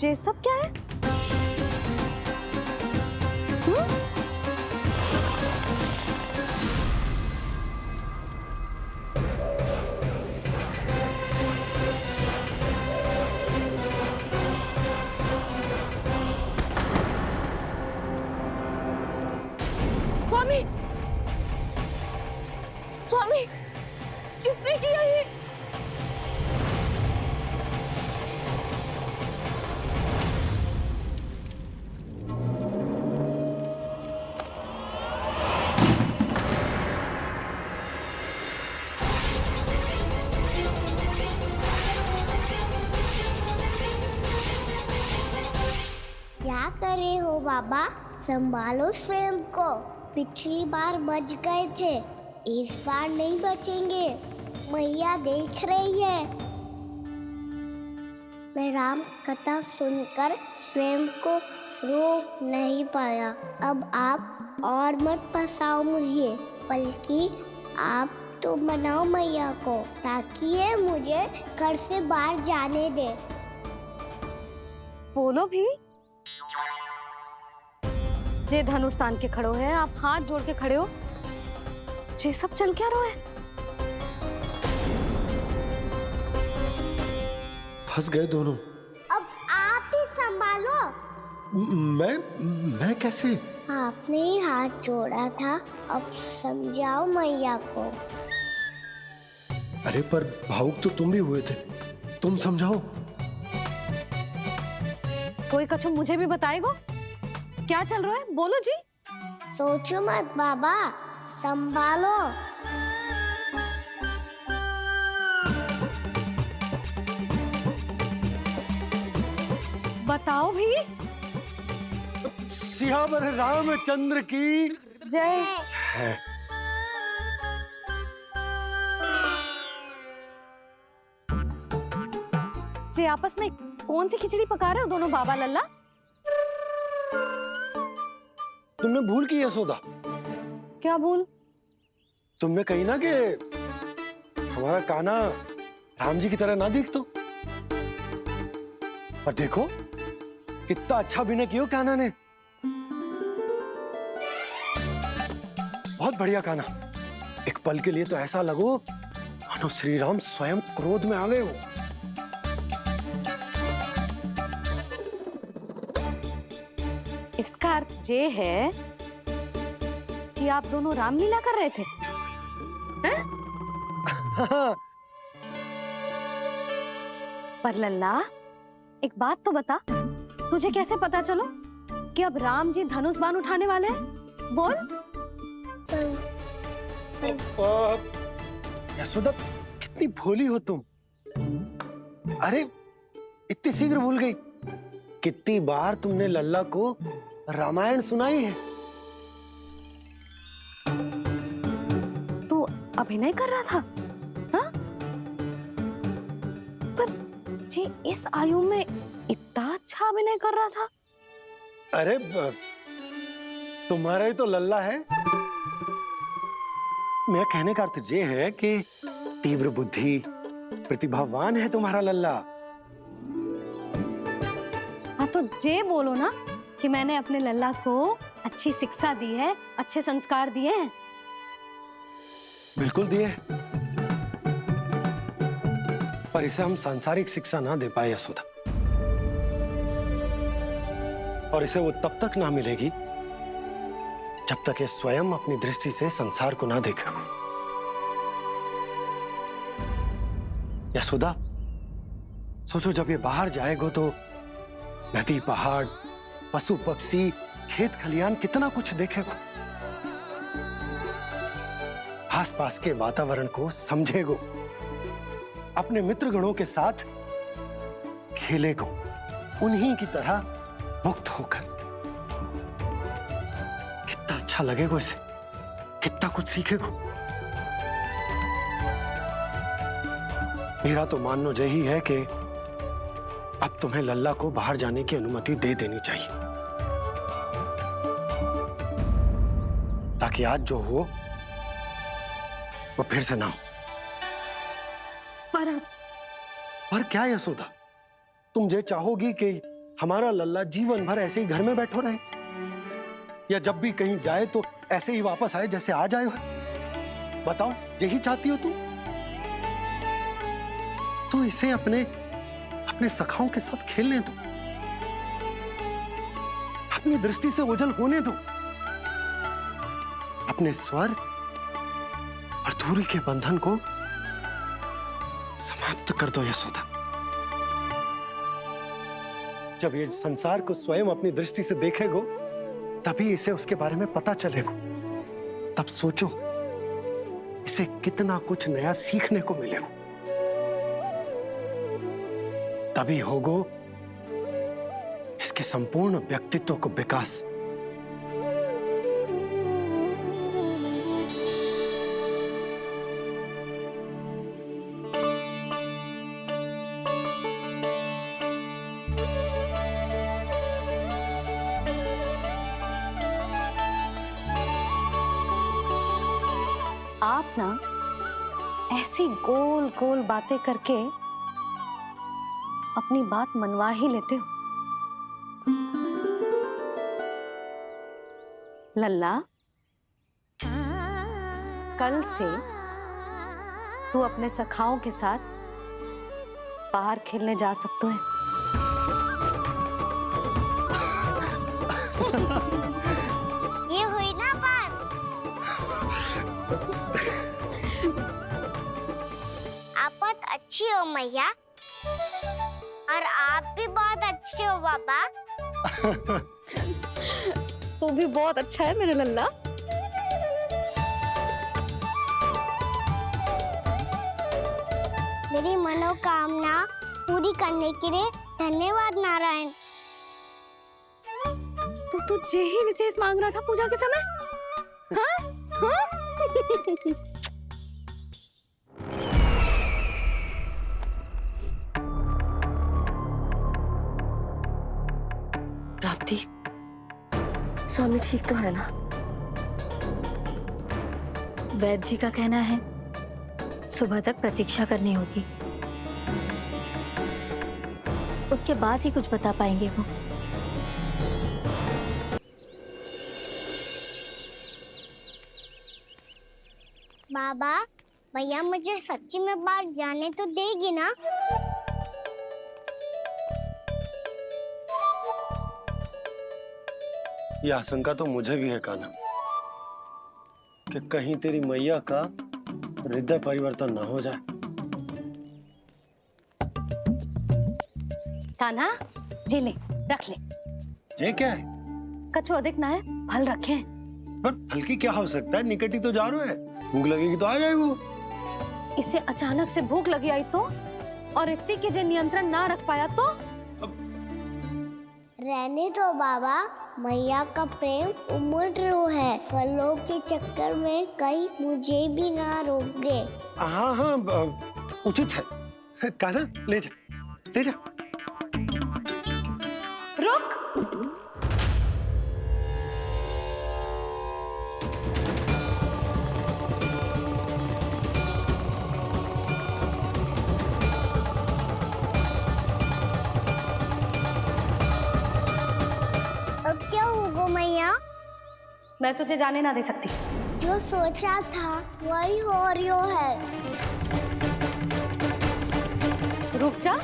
ये सब क्या है? स्वामी, स्वामी, किसने किया ये? क्या कर रहे हो बाबा? संभालो स्वयं को। पिछली बार बच गए थे, इस बार नहीं बचेंगे। मैया देख रही है। मैं राम कथा सुनकर स्वयं को रोक नहीं पाया। अब आप और मत फंसाओ मुझे, बल्कि आप तो मनाओ मैया को, ताकि ये मुझे घर से बाहर जाने दे। बोलो भी। जे धनुष तान के खड़ो है, आप हाथ जोड़ के खड़े हो। ये सब चल क्या रहा है? फंस गए दोनों। अब आप ही संभालो। मैं कैसे? आपने ही हाथ जोड़ा था, अब समझाओ मैया को। अरे पर भावुक तो तुम भी हुए थे, तुम समझाओ। कोई कछु मुझे भी बताएगो? क्या चल रहा है? बोलो जी। सोचो मत बाबा, संभालो। बताओ भी। सियावर रामचंद्र की जय। जी आपस में कौन सी खिचड़ी पका रहे हो दोनों बाबा लल्ला? तुमने भूल की यशोदा? क्या भूल? तुमने कही ना कि हमारा कान्हा राम जी की तरह ना दिख तो। पर देखो कितना अच्छा अभिनय किया कान्हा ने। बहुत बढ़िया कान्हा। एक पल के लिए तो ऐसा लगो मानो श्री राम स्वयं क्रोध में आ गए हो। इसका अर्थ ये है कि आप दोनों रामलीला कर रहे थे, हैं? पर लल्ला एक बात तो बता, तुझे कैसे पता चलो कि अब राम जी धनुष बाण उठाने वाले हैं? बोल। यशोदा कितनी भोली हो तुम। अरे इतनी शीघ्र भूल गई। कितनी बार तुमने लल्ला को रामायण सुनाई है। तू अभिनय कर रहा था, हाँ? पर जी इस आयु में इतना अच्छा अभिनय कर रहा था। अरे तुम्हारा ही तो लल्ला है। मेरा कहने का अर्थ ये है कि तीव्र बुद्धि, प्रतिभावान है तुम्हारा लल्ला। हाँ तो जे बोलो ना कि मैंने अपने लल्ला को अच्छी शिक्षा दी है, अच्छे संस्कार दिए हैं। बिल्कुल दिए, पर इसे हम सांसारिक शिक्षा ना दे पाए यशोदा। और इसे वो तब तक ना मिलेगी जब तक ये स्वयं अपनी दृष्टि से संसार को ना देखेगा। यशोदा सोचो, जब ये बाहर जाएगा तो नदी, पहाड़, पशु पक्षी, खेत खलियान कितना कुछ देखेगा। आसपास के वातावरण को समझेगो, अपने मित्रगणों के साथ खेलेगो, उन्हीं की तरह मुक्त होकर। कितना अच्छा लगेगा इसे, कितना कुछ सीखेगो। मेरा तो मानना यही है कि अब तुम्हें लल्ला को बाहर जाने की अनुमति दे देनी चाहिए, ताकि आज जो हो वो फिर से ना हो। पर पर क्या यशोदा, तुम ये चाहोगी कि हमारा लल्ला जीवन भर ऐसे ही घर में बैठो रहे, या जब भी कहीं जाए तो ऐसे ही वापस आए जैसे आज आए हो? बताओ, यही चाहती हो तुम? तो इसे अपने अपने सखाओं के साथ खेलने दो, अपनी दृष्टि से ओझल होने दो, अपने स्वर और दूरी के बंधन को समाप्त कर दो यशोदा। जब ये संसार को स्वयं अपनी दृष्टि से देखेगो, तभी इसे उसके बारे में पता चलेगा। तब सोचो, इसे कितना कुछ नया सीखने को मिलेगा। तभी होगो इसके संपूर्ण व्यक्तित्व को विकास। आप ना ऐसी गोल गोल बातें करके अपनी बात मनवा ही लेते हो। लल्ला, कल से तू अपने सखाओं के साथ बाहर खेलने जा सकते हैं। ये हुई ना बात। आप बहुत अच्छी हो मैया, और आप भी बहुत अच्छे हो पापा। तू भी बहुत अच्छा है मेरे लल्ला। मेरी मनोकामना पूरी करने के लिए धन्यवाद नारायण। तो तुझे ही विशेष मांग रहा था पूजा के समय? हाँ? हाँ? प्राप्ति, स्वामी ठीक तो है ना? वैद्य जी का कहना है सुबह तक प्रतीक्षा करनी होगी, उसके बाद ही कुछ बता पाएंगे वो। बाबा, भैया मुझे सच्ची में बाहर जाने तो देगी ना? यह आशंका तो मुझे भी है कान्हा, कि कहीं तेरी मैया का हृदय परिवर्तन न हो जाए। कान्हा, जी ले, रख ले। ये क्या है? कछु अधिक ना है, फल रखे। पर फल की क्या हो सकता है? निकट ही तो जा रहे हैं, भूख लगेगी तो आ जाएगा। इसे अचानक से भूख लगी आई तो, और इतनी के जे नियंत्रण ना रख पाया तो? रहने दो बाबा, मैया का प्रेम उमड़ रो है। फलों के चक्कर में कहीं मुझे भी ना रोक दे। हाँ हाँ, उचित है। कान्हा, ले जा, ले जा। रुक। अब क्या होगा मैया? मैं तुझे जाने ना दे सकती। जो सोचा था वही हो रही है। रुक जा।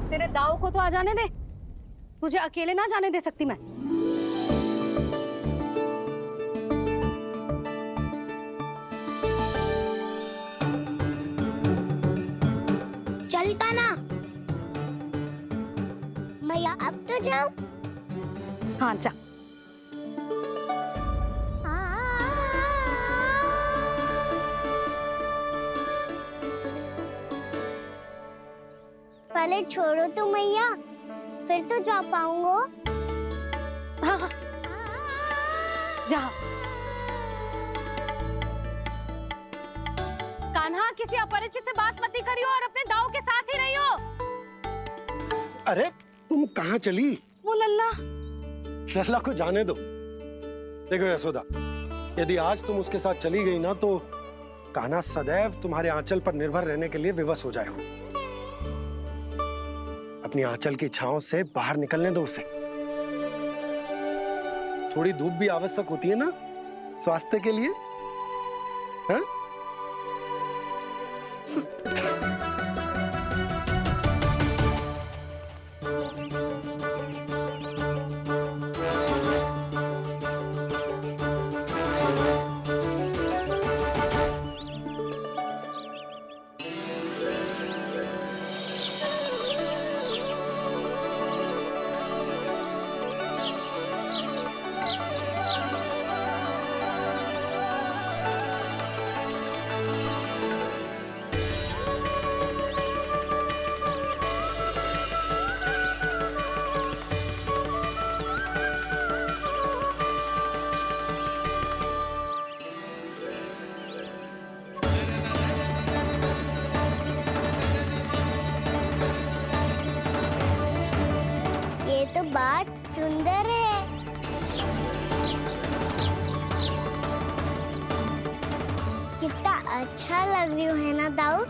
तेरे दाव को तो आ जाने दे, तुझे अकेले ना जाने दे सकती मैं। चलता ना मैया, अब तो जाओ। हाँ जा। पहले छोड़ो तो मैया, फिर तो जा पाऊंगा। हाँ हाँ, जा। कान्हा, किसी अपरिचित से बात मत करियो और अपने दाव के साथ ही रहियो। अरे तुम कहाँ चली? वो लल्ला। लल्ला को जाने दो। देखो यशोदा, यदि आज तुम उसके साथ चली गई ना तो कान्हा सदैव तुम्हारे आंचल पर निर्भर रहने के लिए विवश हो जाएगा। अपनी आंचल की छांव से बाहर निकलने दो उसे। थोड़ी धूप भी आवश्यक होती है ना स्वास्थ्य के लिए, हाँ? ये तो बात सुंदर है। कितना अच्छा लग रही है ना दाऊ?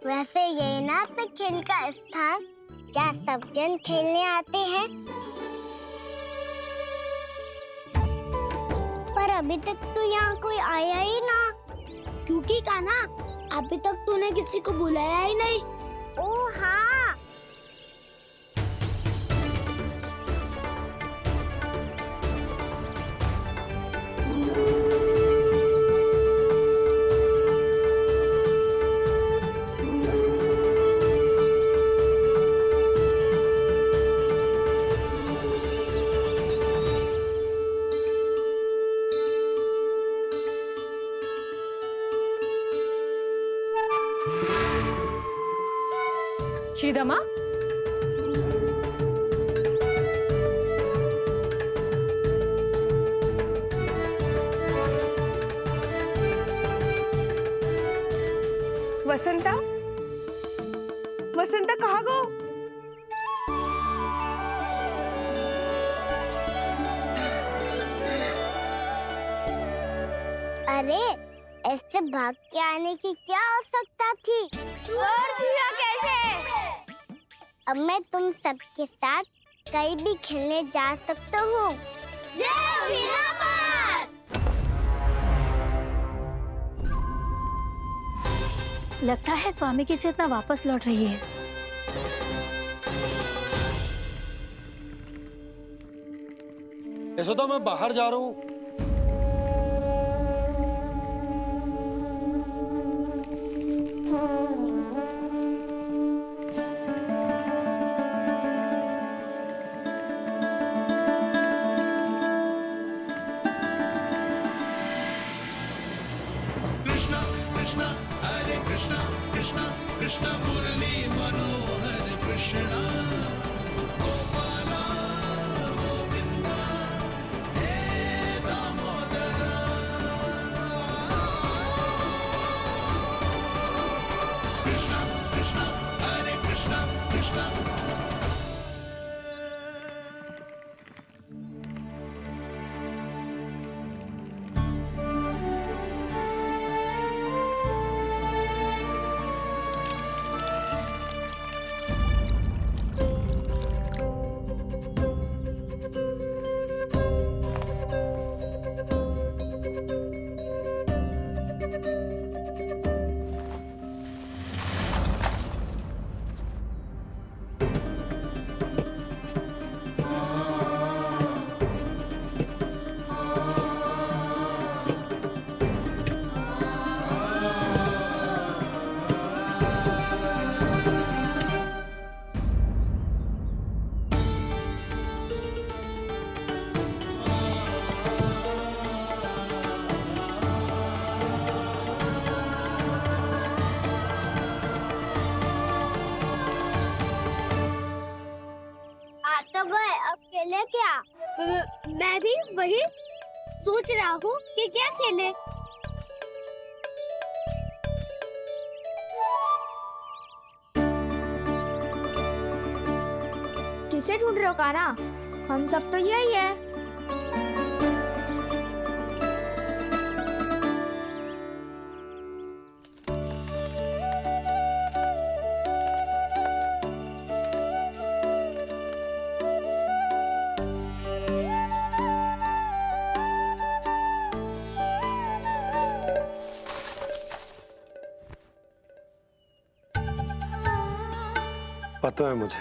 वैसे ये ना तो खेल का स्थान जहाँ सब जन खेलने आते हैं। पर अभी तक तो यहाँ कोई आया ही ना। क्योंकि कान्हा अभी तक तूने किसी को बुलाया ही नहीं। ओ हाँ, श्रीदमा, वसंता, वसंता कहाँ गो? अरे ऐसे भाग के आने की क्या आवश्यकता थी? कैसे? अब मैं तुम सबके साथ कहीं भी खेलने जा सकता हूँ। लगता है स्वामी की चेतना वापस लौट रही है। ऐसा तो मैं बाहर जा रहा हूँ। खेले क्या? मैं भी वही सोच रहा हूँ कि क्या खेले। से ढूंढ रहे हो काना? हम सब तो यही है। पता है मुझे,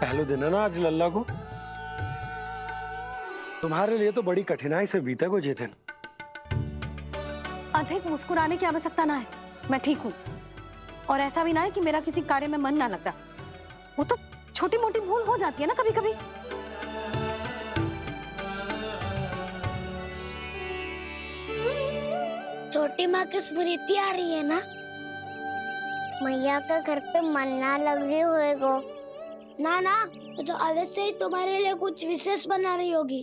पहले दिन है ना आज लल्ला को। तुम्हारे लिए तो बड़ी कठिनाई से बीता को जितिन। अधिक मुस्कुराने की आवश्यकता ना है, मैं ठीक हूँ। और ऐसा भी ना है कि मेरा किसी कार्य में मन ना लग रहा। वो तो छोटी मोटी भूल हो जाती है ना कभी कभी। छोटी माँ की स्मृति आ रही है ना? मैया का घर पे मन ना लग रही होएगो। ना ना, तो अवश्य ही तुम्हारे लिए कुछ विशेष बना रही होगी।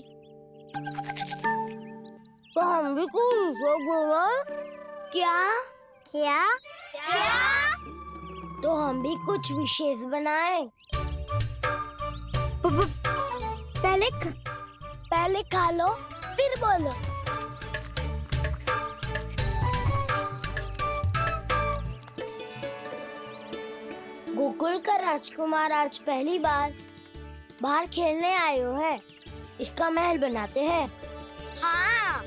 तो हम भी कुछ विशेष बनाए? क्या क्या क्या? तो हम भी कुछ विशेष बनाए। पहले खा लो फिर बोलो। गोकुल का राजकुमार आज पहली बार बाहर खेलने आए हो है, इसका महल बनाते हैं। हाँ,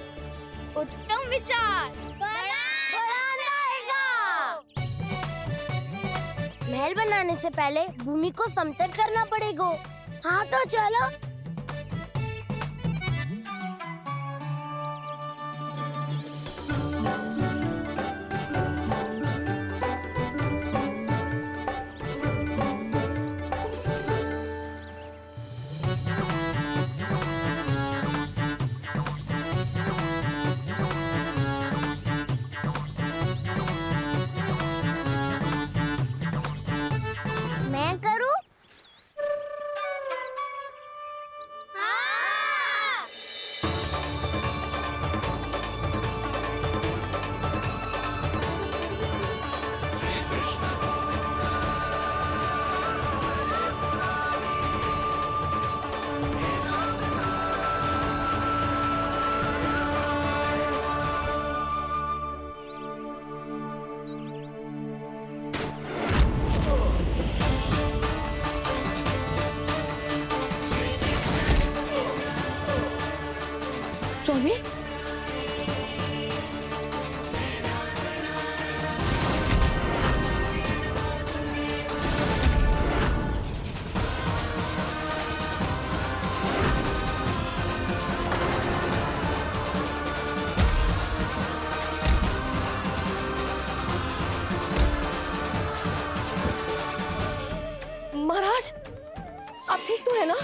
उत्तम विचार। बड़ा रहेगा। महल बनाने से पहले भूमि को समतल करना पड़ेगा। हाँ तो चलो। मैं करूं? हाँ। स्वामी, महाराज आप ठीक तो है ना?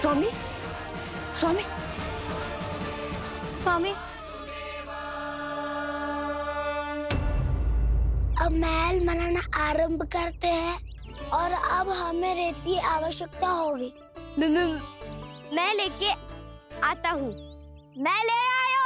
स्वामी, स्वामी, स्वामी। अब महल बनाना आरंभ करते हैं और अब हमें रेत की आवश्यकता होगी। मैं लेके आता हूँ। मैं ले आयो।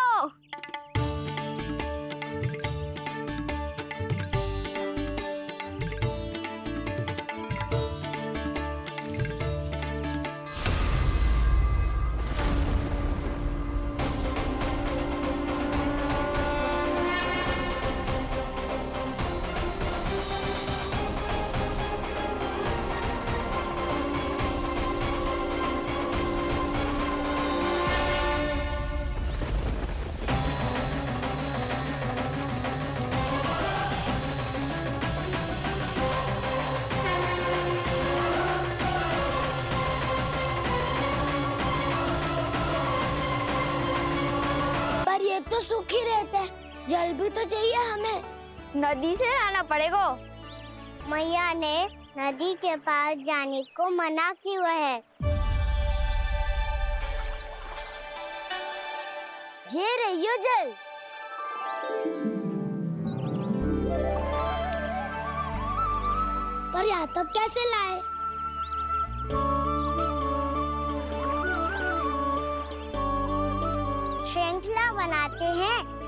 तो सूखी रहता है, जल भी तो चाहिए हमें। नदी से लाना पड़ेगा। मैया ने नदी के पास जाने को मना क्यों है? ये रहियो जल। पर यहाँ तक कैसे लाए? श्रृंखला बनाते हैं